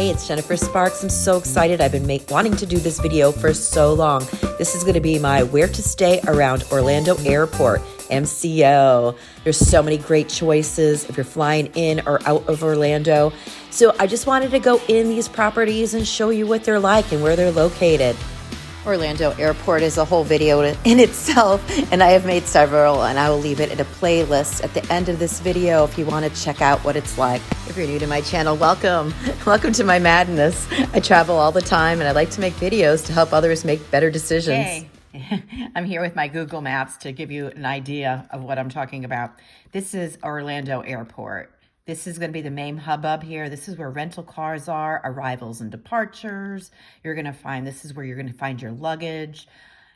Hey, it's Jennifer Sparks. I'm so excited. I've been wanting to do this video for so long. This is going to be my where to stay around Orlando Airport, MCO. There's so many great choices if you're flying in or out of Orlando. So I just wanted to go in these properties and show you what they're like and where they're located. Orlando Airport is a whole video in itself, and I have made several, and I will leave it in a playlist at the end of this video if you want to check out what it's like. If you're new to my channel, welcome. Welcome to my madness. I travel all the time, and I like to make videos to help others make better decisions. Hey, I'm here with my Google Maps to give you an idea of what I'm talking about. This is Orlando Airport. This is going to be the main hubbub here. This is where rental cars are, arrivals and departures. This is where you're going to find your luggage.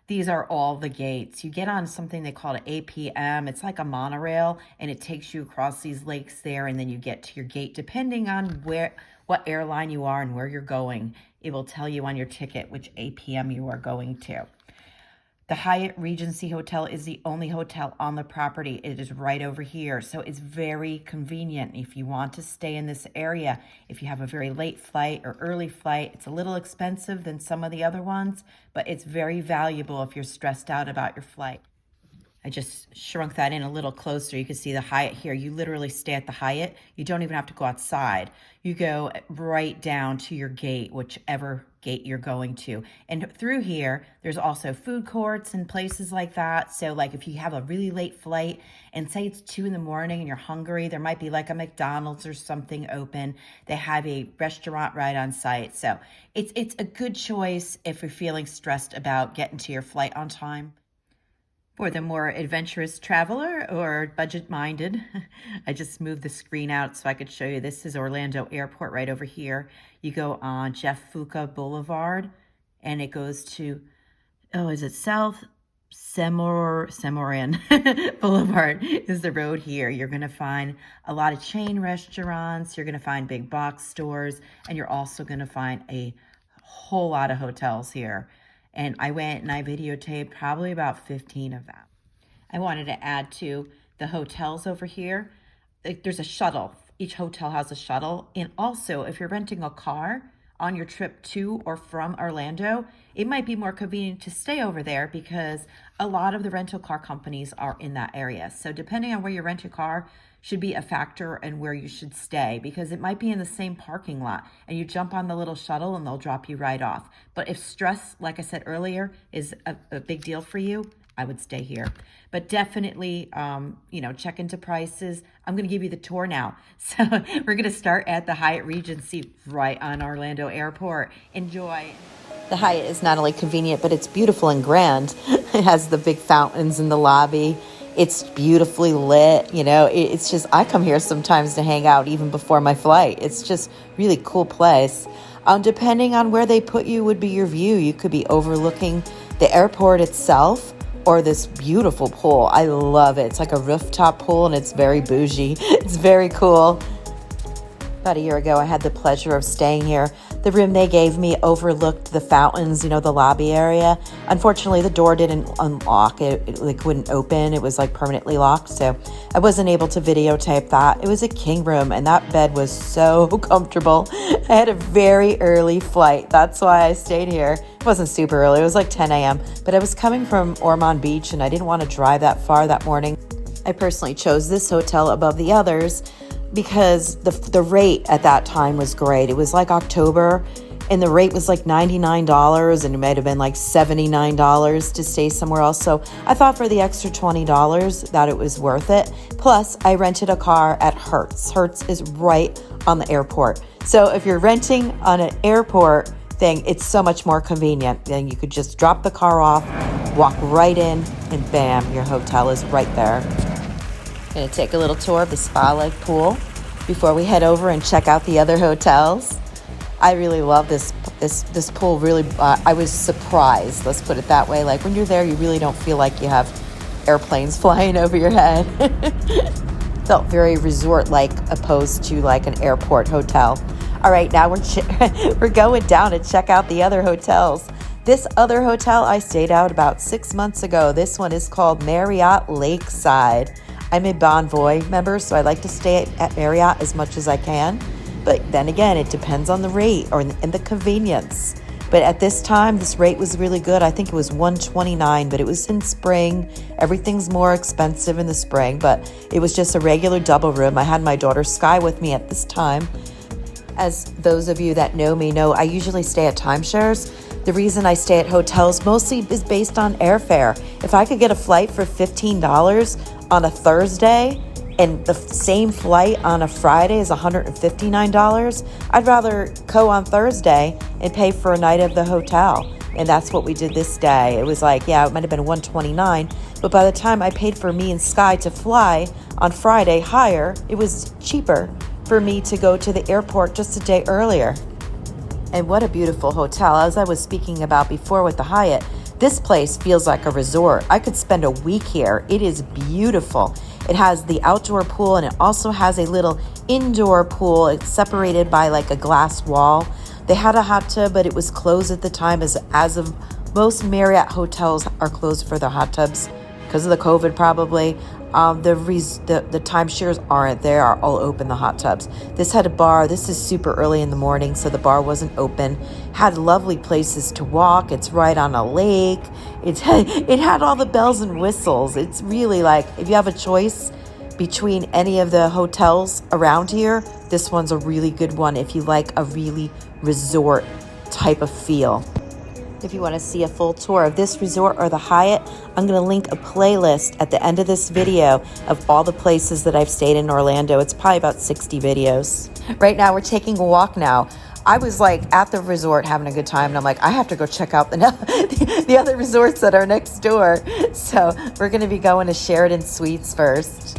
These are all the gates. You get on something they call an APM. It's like a monorail, and it takes you across these lakes there, and then you get to your gate. Depending on what airline you are and where you're going, it will tell you on your ticket which APM you are going to. The Hyatt Regency Hotel is the only hotel on the property. It is right over here, so it's very convenient if you want to stay in this area. If you have a very late flight or early flight, it's a little expensive than some of the other ones, but it's very valuable if you're stressed out about your flight. I just shrunk that in a little closer. You can see the Hyatt here. You literally stay at the Hyatt. You don't even have to go outside. You go right down to your gate, whichever gate you're going to. And through here, there's also food courts and places like that. So like if you have a really late flight and say it's 2 in the morning and you're hungry, there might be like a McDonald's or something open. They have a restaurant right on site. So it's a good choice if you're feeling stressed about getting to your flight on time. For the more adventurous traveler or budget-minded, I just moved the screen out so I could show you. This is Orlando Airport right over here. You go on Jeff Fuca Boulevard, and it goes to, is it South Semoran Boulevard is the road here. You're going to find a lot of chain restaurants. You're going to find big box stores, and you're also going to find a whole lot of hotels here. And I went and I videotaped probably about 15 of them. I wanted to add to the hotels over here. There's a shuttle. Each hotel has a shuttle. And also, if you're renting a car on your trip to or from Orlando, it might be more convenient to stay over there because a lot of the rental car companies are in that area. So depending on where you rent your car should be a factor in where you should stay, because it might be in the same parking lot and you jump on the little shuttle and they'll drop you right off. But if stress, like I said earlier, is a big deal for you, I would stay here. But definitely, check into prices. I'm going to give you the tour now. So we're going to start at the Hyatt Regency right on Orlando Airport. Enjoy. The Hyatt is not only convenient, but it's beautiful and grand. It has the big fountains in the lobby. It's beautifully lit. It's just, I come here sometimes to hang out even before my flight. It's just really cool place. Depending on where they put you would be your view. You could be overlooking the airport itself or this beautiful pool. I love it. It's like a rooftop pool and it's very bougie. It's very cool. About a year ago, I had the pleasure of staying here. The room they gave me overlooked the fountains, the lobby area. Unfortunately, the door didn't unlock. It wouldn't open. It was like permanently locked. So I wasn't able to videotape that. It was a king room and that bed was so comfortable. I had a very early flight. That's why I stayed here. It wasn't super early. It was like 10 a.m. But I was coming from Ormond Beach and I didn't want to drive that far that morning. I personally chose this hotel above the others because the rate at that time was great. It was like October and the rate was like $99 and it might have been like $79 to stay somewhere else. So I thought for the extra $20 that it was worth it. Plus I rented a car at Hertz. Hertz is right on the airport. So if you're renting on an airport thing, it's so much more convenient. Then you could just drop the car off, walk right in, and bam, your hotel is right there. Going to take a little tour of the spa-like pool before we head over and check out the other hotels. I really love this pool. Really, I was surprised. Let's put it that way. Like when you're there, you really don't feel like you have airplanes flying over your head. Felt very resort-like opposed to like an airport hotel. All right, now we're going down to check out the other hotels. This other hotel I stayed out about 6 months ago. This one is called Marriott Lakeside. I'm a Bonvoy member, so I like to stay at Marriott as much as I can. But then again, it depends on the rate and the convenience. But at this time, this rate was really good. I think it was $129, but it was in spring. Everything's more expensive in the spring, but it was just a regular double room. I had my daughter Sky with me at this time. As those of you that know me know, I usually stay at timeshares. The reason I stay at hotels mostly is based on airfare. If I could get a flight for $15 on a Thursday and the same flight on a Friday is $159, I'd rather go on Thursday and pay for a night of the hotel. And that's what we did this day. It was like, yeah, it might have been $129, but by the time I paid for me and Sky to fly on Friday higher, it was cheaper for me to go to the airport just a day earlier. And what a beautiful hotel. As I was speaking about before with the Hyatt, this place feels like a resort. I could spend a week here. It is beautiful. It has the outdoor pool and it also has a little indoor pool. It's separated by like a glass wall. They had a hot tub, but it was closed at the time as of most Marriott hotels are closed for their hot tubs because of the COVID probably. The timeshares aren't. They are all open, the hot tubs. This had a bar. This is super early in the morning, so the bar wasn't open. Had lovely places to walk. It's right on a lake. It had all the bells and whistles. It's really like, if you have a choice between any of the hotels around here, this one's a really good one if you like a really resort type of feel. If you want to see a full tour of this resort or the Hyatt, I'm going to link a playlist at the end of this video of all the places that I've stayed in Orlando. It's probably about 60 videos. Right now, we're taking a walk now. I was like at the resort having a good time, and I'm like, I have to go check out the other resorts that are next door. So we're going to be going to Sheraton Suites first.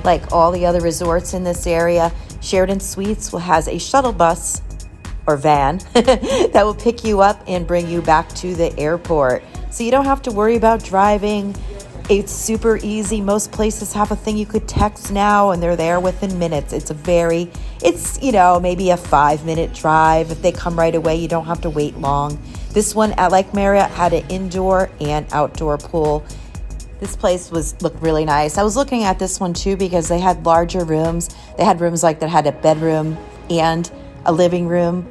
Like all the other resorts in this area, Sheraton Suites has a shuttle bus or van that will pick you up and bring you back to the airport. So you don't have to worry about driving. It's super easy. Most places have a thing you could text now and they're there within minutes. It's maybe a 5-minute drive. If they come right away, you don't have to wait long. This one, like Marriott, had an indoor and outdoor pool. This place looked really nice. I was looking at this one too because they had larger rooms. They had rooms like that had a bedroom and a living room.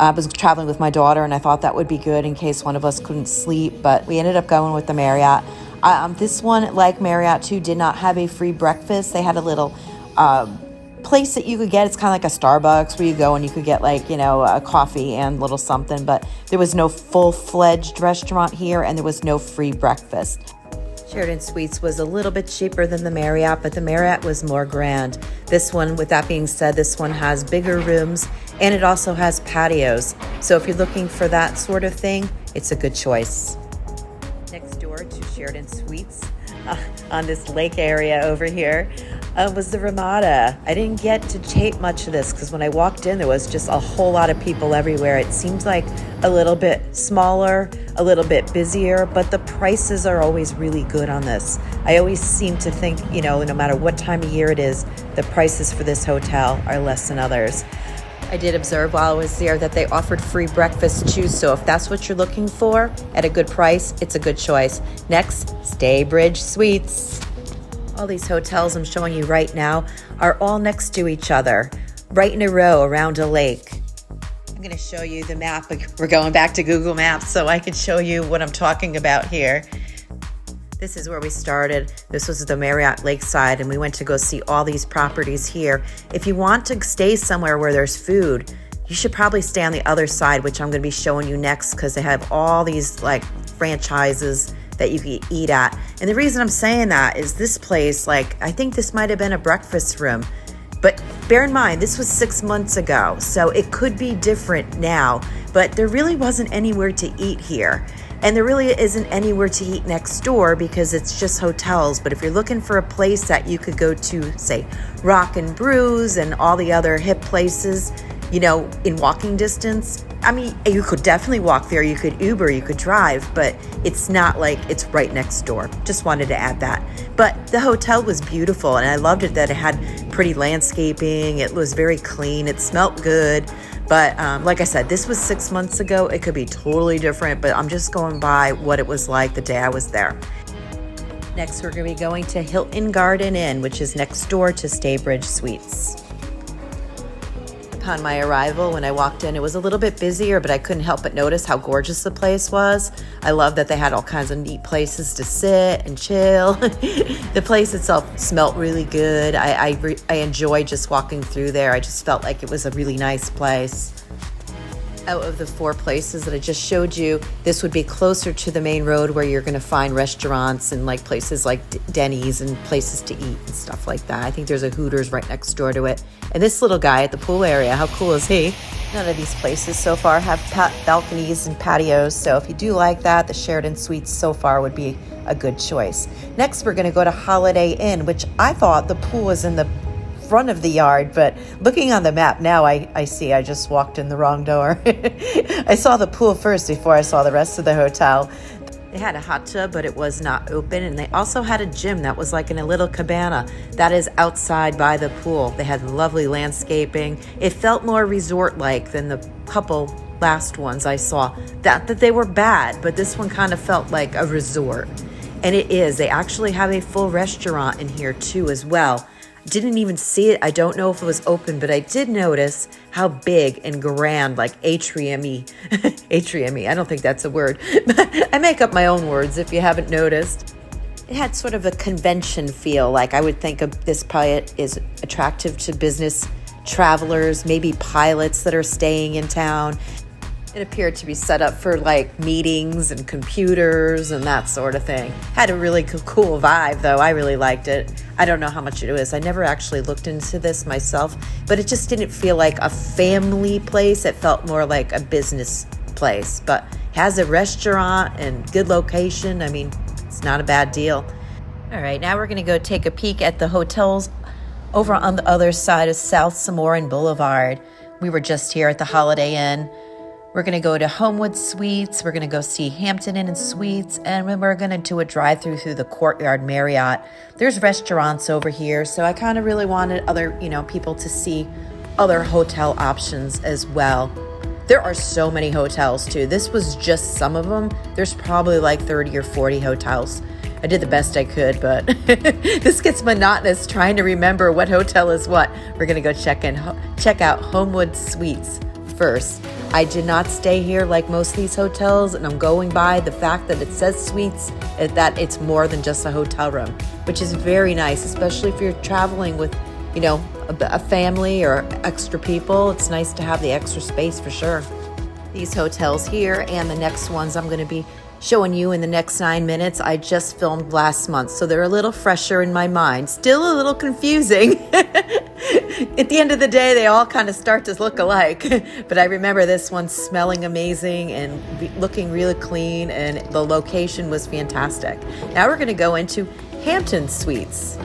I was traveling with my daughter and I thought that would be good in case one of us couldn't sleep, but we ended up going with the Marriott. This one, like Marriott too, did not have a free breakfast. They had a little place that you could get. It's kind of like a Starbucks where you go and you could get a coffee and a little something, but there was no full-fledged restaurant here and there was no free breakfast. Sheraton Suites was a little bit cheaper than the Marriott, but the Marriott was more grand. This one, with that being said, this one has bigger rooms and it also has patios. So if you're looking for that sort of thing, it's a good choice. Next door to Sheraton Suites on this lake area over here was the Ramada. I didn't get to tape much of this because when I walked in, there was just a whole lot of people everywhere. It seems like a little bit smaller, a little bit busier, but the prices are always really good on this. I always seem to think, no matter what time of year it is, the prices for this hotel are less than others. I did observe while I was there that they offered free breakfast too, so if that's what you're looking for at a good price, it's a good choice. Next, Staybridge Suites. All these hotels I'm showing you right now are all next to each other, right in a row around a lake. I'm going to show you the map. We're going back to Google Maps so I can show you what I'm talking about here. This is where we started. This was the Marriott Lakeside, and we went to go see all these properties here. If you want to stay somewhere where there's food, you should probably stay on the other side, which I'm going to be showing you next because they have all these franchises that you can eat at. And the reason I'm saying that is this place, I think this might have been a breakfast room. But bear in mind, this was 6 months ago, so it could be different now. But there really wasn't anywhere to eat here. And there really isn't anywhere to eat next door because it's just hotels. But if you're looking for a place that you could go to, say, Rock and Brews and all the other hip places, in walking distance, you could definitely walk there. You could Uber, you could drive, but it's not like it's right next door. Just wanted to add that. But the hotel was beautiful, and I loved it that it had pretty landscaping. It was very clean. It smelled good. But like I said, this was 6 months ago. It could be totally different, but I'm just going by what it was like the day I was there. Next, we're going to be going to Hilton Garden Inn, which is next door to Staybridge Suites. upon my arrival, when I walked in, it was a little bit busier, but I couldn't help but notice how gorgeous the place was. I love that they had all kinds of neat places to sit and chill. The place itself smelled really good. I enjoyed just walking through there. I just felt like it was a really nice place. Out of the 4 places that I just showed you, this would be closer to the main road where you're going to find restaurants and like places like Denny's and places to eat and stuff like that. I think there's a Hooters right next door to it. And this little guy at the pool area, how cool is he? None of these places so far have balconies and patios, so if you do like that, the Sheraton Suites so far would be a good choice. Next, we're going to go to Holiday Inn, which I thought the pool was in the front of the yard, but looking on the map now, I see I just walked in the wrong door. I saw the pool first before I saw the rest of the hotel. They had a hot tub, but it was not open, and they also had a gym that was like in a little cabana that is outside by the pool. They had lovely landscaping. It felt more resort-like than the couple last ones I saw. That they were bad, but this one kind of felt like a resort. And it is. They actually have a full restaurant in here too as well. Didn't even see it. I don't know if it was open, but I did notice how big and grand, like atrium-y. Atrium-y, I don't think that's a word. I make up my own words if you haven't noticed. It had sort of a convention feel. Like I would think of this probably is attractive to business travelers, maybe pilots that are staying in town. It appeared to be set up for like meetings and computers and that sort of thing. Had a really cool vibe though. I really liked it. I don't know how much it was. I never actually looked into this myself, but it just didn't feel like a family place. It felt more like a business place, but has a restaurant and good location. I mean, it's not a bad deal. All right, now we're going to go take a peek at the hotels over on the other side of South Sonoran Boulevard. We were just here at the Holiday Inn. We're going to go to Homewood Suites. We're going to go see Hampton Inn and Suites. And then we're going to do a drive-through through the Courtyard Marriott. There's restaurants over here. So I kind of really wanted other, people to see other hotel options as well. There are so many hotels too. This was just some of them. There's probably like 30 or 40 hotels. I did the best I could, but this gets monotonous trying to remember what hotel is what. We're going to go check out Homewood Suites first. I did not stay here like most of these hotels, and I'm going by the fact that it says suites, that it's more than just a hotel room, which is very nice, especially if you're traveling with, a family or extra people. It's nice to have the extra space for sure. These hotels here and the next ones I'm going to be showing you in the next 9 minutes, I just filmed last month, so they're a little fresher in my mind. Still a little confusing. At the end of the day, they all kind of start to look alike. But I remember this one smelling amazing and looking really clean, and the location was fantastic. Now we're going to go into Hampton Suites.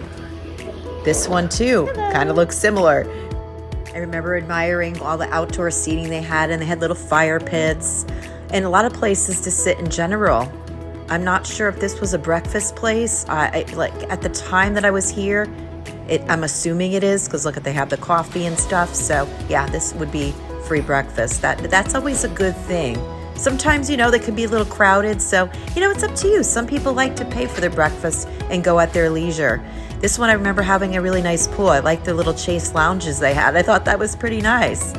This one too kind of looks similar. I remember admiring all the outdoor seating they had, and they had little fire pits and a lot of places to sit in general. I'm not sure if this was a breakfast place. Like at the time that I was here, I'm assuming it is, because look, they have the coffee and stuff. So yeah, this would be free breakfast. That's always a good thing. Sometimes, they can be a little crowded. So, it's up to you. Some people like to pay for their breakfast and go at their leisure. This one, I remember having a really nice pool. I liked the little chase lounges they had. I thought that was pretty nice.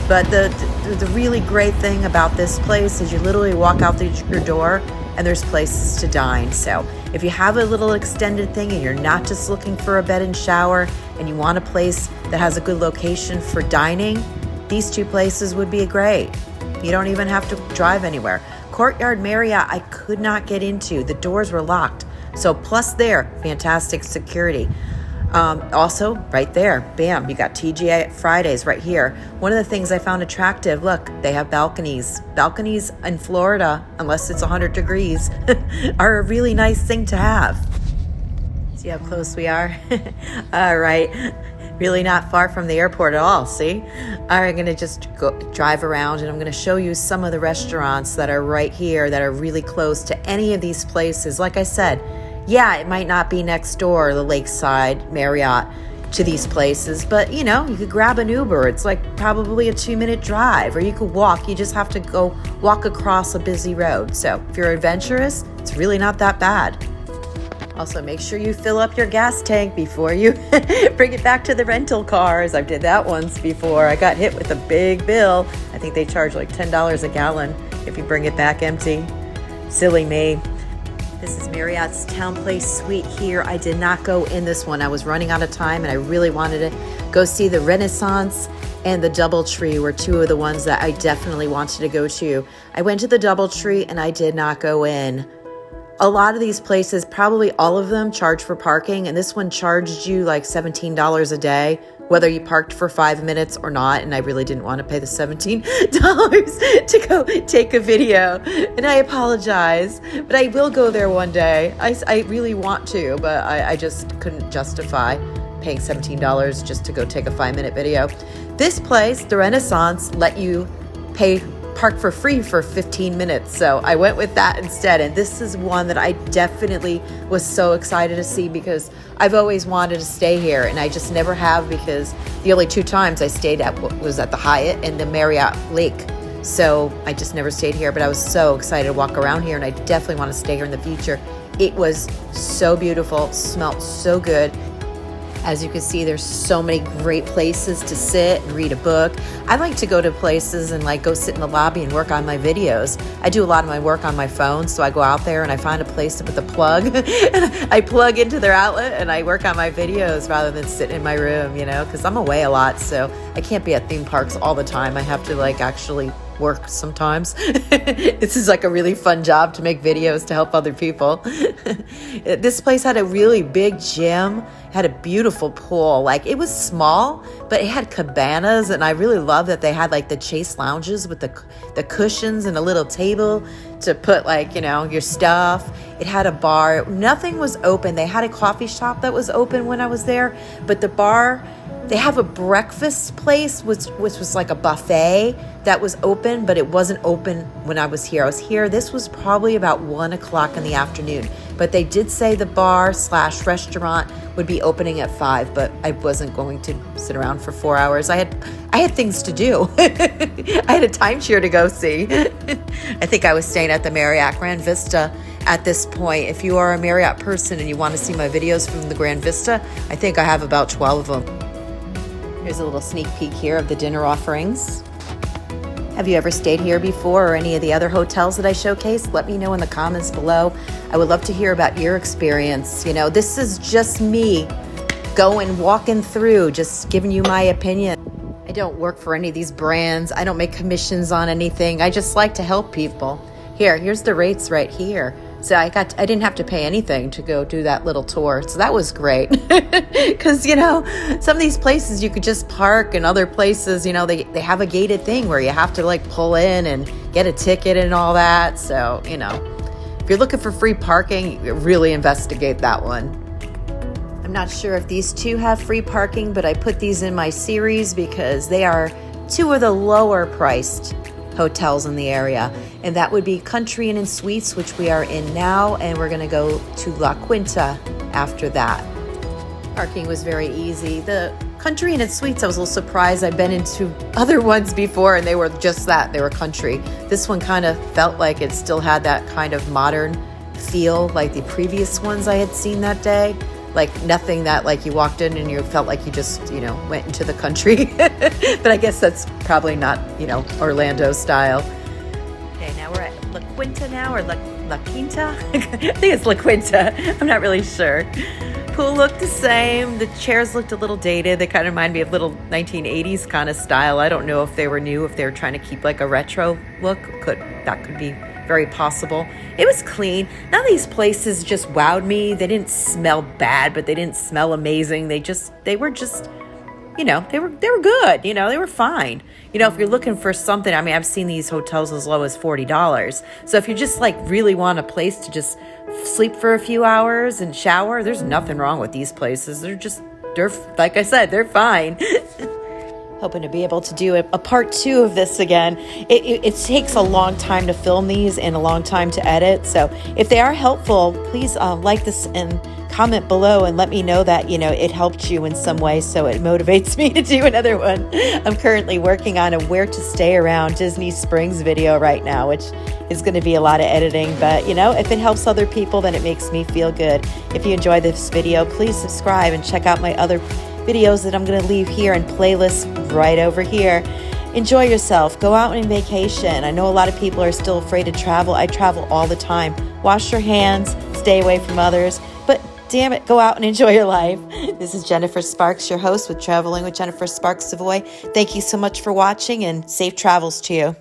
But the really great thing about this place is you literally walk out through your door and there's places to dine. So if you have a little extended thing and you're not just looking for a bed and shower and you want a place that has a good location for dining, these 2 places would be great. You don't even have to drive anywhere. Courtyard Marriott, I could not get into. The doors were locked. So plus there, fantastic security. Also, right there, bam, you got TGI Fridays right here. One of the things I found attractive, look, they have balconies. Balconies in Florida, unless it's 100 degrees, are a really nice thing to have. See how close we are? All right, really not far from the airport at all, see? All right, I'm gonna just drive around, and I'm gonna show you some of the restaurants that are right here that are really close to any of these places. Like I said, yeah, it might not be next door, the Lakeside Marriott, to these places, but you could grab an Uber. It's like probably a 2-minute drive, or you could walk. You just have to go walk across a busy road. So if you're adventurous, it's really not that bad. Also, make sure you fill up your gas tank before you bring it back to the rental cars. I did that once before. I got hit with a big bill. I think they charge like $10 a gallon if you bring it back empty. Silly me. This is Marriott's TownePlace suite here. I did not go in this one. I was running out of time and I really wanted to go see the Renaissance and the DoubleTree were two of the ones that I definitely wanted to go to. I went to the DoubleTree and I did not go in. A lot of these places, probably all of them, charge for parking, and this one charged you like $17 a day, whether you parked for 5 minutes or not, and I really didn't want to pay the $17 to go take a video, and I apologize, but I will go there one day. I really want to, but I just couldn't justify paying $17 just to go take a 5-minute video. This place, the Renaissance, let you park for free for 15 minutes. So I went with that instead. And this is one that I definitely was so excited to see because I've always wanted to stay here and I just never have, because the only 2 times I stayed at was at the Hyatt and the Marriott Lake. So I just never stayed here, but I was so excited to walk around here and I definitely want to stay here in the future. It was so beautiful, smelled so good. As you can see, there's so many great places to sit and read a book. I like to go to places and like go sit in the lobby and work on my videos. I do a lot of my work on my phone, so I go out there and I find a place to put the plug. And I plug into their outlet and I work on my videos rather than sit in my room, you know, because I'm away a lot, so I can't be at theme parks all the time. I have to like actually work sometimes. This is like a really fun job to make videos to help other people. This place had a really big gym, had a beautiful pool. Like it was small, but it had cabanas, and I really love that they had like the chase lounges with the cushions and a little table to put like, you know, your stuff. It had a bar. Nothing was open. They had a coffee shop that was open when I was there, but the bar, they have a breakfast place, which was like a buffet that was open, but it wasn't open when I was here. This was probably about 1 o'clock in the afternoon, but they did say the bar/restaurant would be opening at 5, but I wasn't going to sit around for 4 hours. I had things to do. I had a timeshare to go see. I think I was staying at the Marriott Grand Vista at this point. If you are a Marriott person and you want to see my videos from the Grand Vista, I think I have about 12 of them. Here's a little sneak peek here of the dinner offerings. Have you ever stayed here before or any of the other hotels that I showcased? Let me know in the comments below. I would love to hear about your experience. You know, this is just me walking through, just giving you my opinion. I don't work for any of these brands. I don't make commissions on anything. I just like to help people. Here's the rates right here. So I didn't have to pay anything to go do that little tour. So that was great. Because, you know, some of these places you could just park, and other places, you know, they have a gated thing where you have to like pull in and get a ticket and all that. So, you know, if you're looking for free parking, really investigate that one. I'm not sure if these two have free parking, but I put these in my series because they are 2 of the lower priced hotels in the area, and that would be Country Inn and Suites, which we are in now, and we're going to go to La Quinta after that. Parking was very easy. The Country Inn and Suites, I was a little surprised. I've been into other ones before and they were just that, they were country. This one kind of felt like it still had that kind of modern feel like the previous ones I had seen that day. Like nothing that like you walked in and you felt like you just, you know, went into the country. But I guess that's probably not, you know, Orlando style. Okay, now we're at La Quinta now, or La Quinta? I think it's La Quinta. I'm not really sure. Pool looked the same. The chairs looked a little dated. They kind of remind me of little 1980s kind of style. I don't know if they were new, if they were trying to keep like a retro look. That could be very possible. It was clean. None of these places just wowed me. They didn't smell bad, but they didn't smell amazing. They were just, you know, they were good. You know, they were fine. You know, if you're looking for something, I mean, I've seen these hotels as low as $40. So if you just like really want a place to just sleep for a few hours and shower, there's nothing wrong with these places. They're like I said, they're fine. hoping to be able to do a part 2 of this again. It takes a long time to film these and a long time to edit. So if they are helpful, please like this and comment below and let me know that, it helped you in some way, so it motivates me to do another one. I'm currently working on a where to stay around Disney Springs video right now, which is going to be a lot of editing. But, if it helps other people, then it makes me feel good. If you enjoy this video, please subscribe and check out my other videos that I'm going to leave here and playlists right over here. Enjoy yourself. Go out on vacation. I know a lot of people are still afraid to travel. I travel all the time. Wash your hands. Stay away from others. But damn it, go out and enjoy your life. This is Jennifer Sparks, your host with Traveling with Jennifer Sparks Savoy. Thank you so much for watching, and safe travels to you.